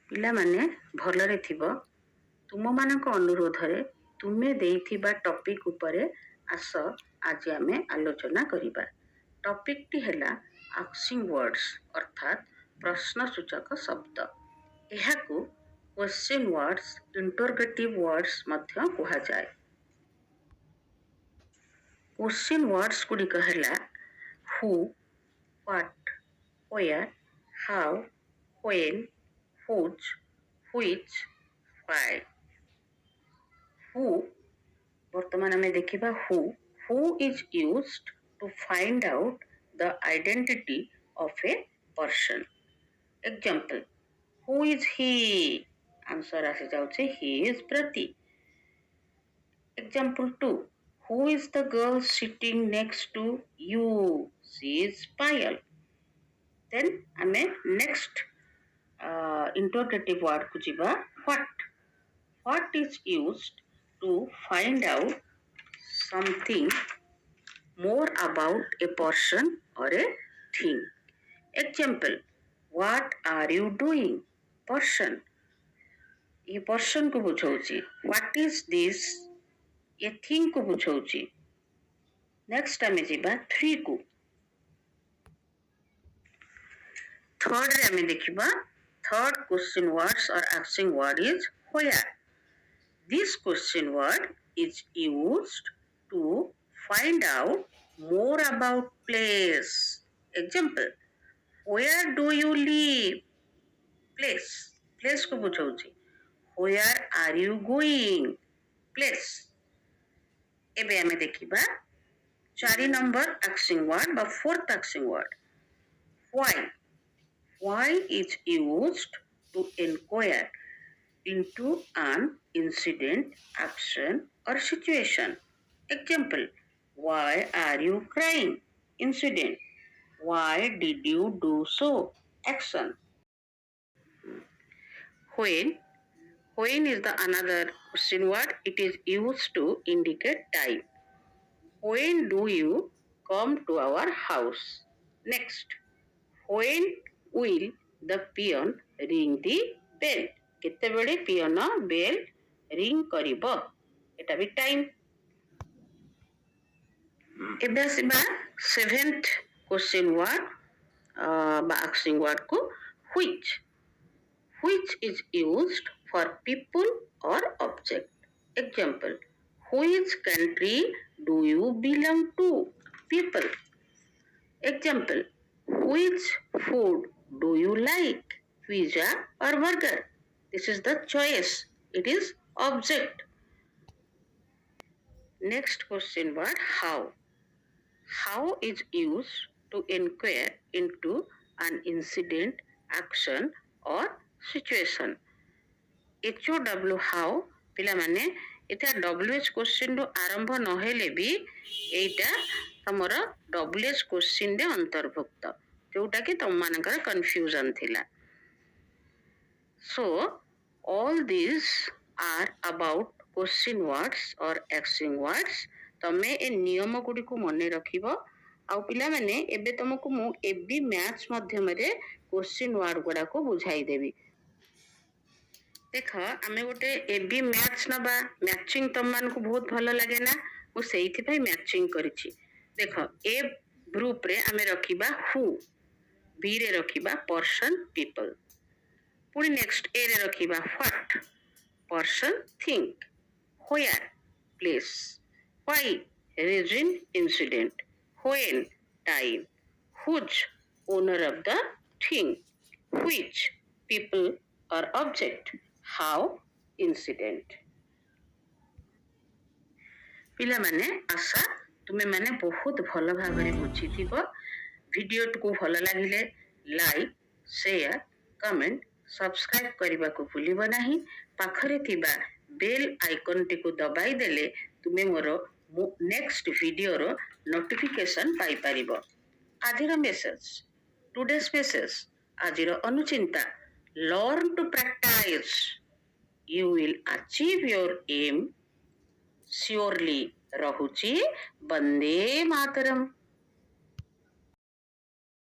पिला माने भलरे थिबो तुम मानक अनुरोधरे तुमे देइथिबा टॉपिक उपरे आस आज आमे आलोचना करिबा। टॉपिक टी हैला आस्किंग वर्ड्स अर्थात प्रश्नसूचक शब्द। एहाकू क्वेश्चन वर्ड्स इंटरोगेटिव वर्ड्स मध्य कहा जाए। क्वेश्चन वर्ड्स गुड़िक हैला who, what, where, how, when, which, which, why. Who वर्तमान आमे देखिबा who is used to find out the identity of a person. Example who is he answer आसी जाउछे he is Prati. Example 2 who is the girl sitting next to you she is Payal. Then आमे next interrogative word को जिबा what is used to find out something more about a person or a thing. Example, what are you doing? Person. ये person को बुझाउची. What is this? ये thing को बुझाउची. Next आमे जिबा 3 को. Third रे आमे देखिबा third question words or asking word is where. This question word is used to find out more about place. Example, where do you live? Place. Place को बुझाउची. Where are you going? Place. एबे हमें देखिबा 4 number asking word बा fourth asking word. Why? Why is used to inquire into an incident, action or situation. Example, why are you crying? Incident, why did you do so? Action. When is the another question word. It is used to indicate time. When do you come to our house? Next, when will the peon ring the bell? केते बेले पियन bell ring करिबो एटा भी time. एबे आसीबा 7th question word बा asking word को which is used for people or object. Example, which country do you belong to? People. Example, which food do you like? Pizza or burger? This is the choice. It is object. Next question word how. How is used to inquire into an incident, action or situation. HOW how पिला माने इता WH question रो आरंभ न हेले भी एटा हमर WH question रे अंतर्भुक्त जोटा कि तम मानकर कंफ्यूजन थिला. So all these are about question words or asking words. तमे ए नियम गुडी को मने रखिबो आ पिला माने एबे तुमको मु एबी मैथ्स माध्यम रे क्वेश्चन वर्ड गुडा को बुझाई देबी. देख आमे गोटे एबी मैथ्स नबा मैचिंग तम मान को बहुत भलो लागे ना मु सेइथि पई मैचिंग करिछि. देख ए ग्रुप रे आमे रखिबा हु, बी रे रखिबा पर्सन पीपल, पुणी नेक्स्ट ए रे रखिबा what person thing, where place, why reason incident, when time, which owner of the thing, which people और ऑब्जेक्ट, हाउ इंसिडेंट. पिला माने आशा तुमे माने बहुत भल भाबरे बुझिथिबो. वीडियो को भल लागिले लाइक शेयर कमेंट सब्सक्राइब करने को भूलिब नहीं. पाखरे थिबा बेल आइकन टी को दबाई देले तुमे मोर नेक्स्ट वीडियो रो नोटिफिकेशन पाई परिबो. आजिर मेसेज टुडेस मेसेज आजिर अनुचिंता learn to practice you will achieve your aim surely. रहुची वंदे मातरम.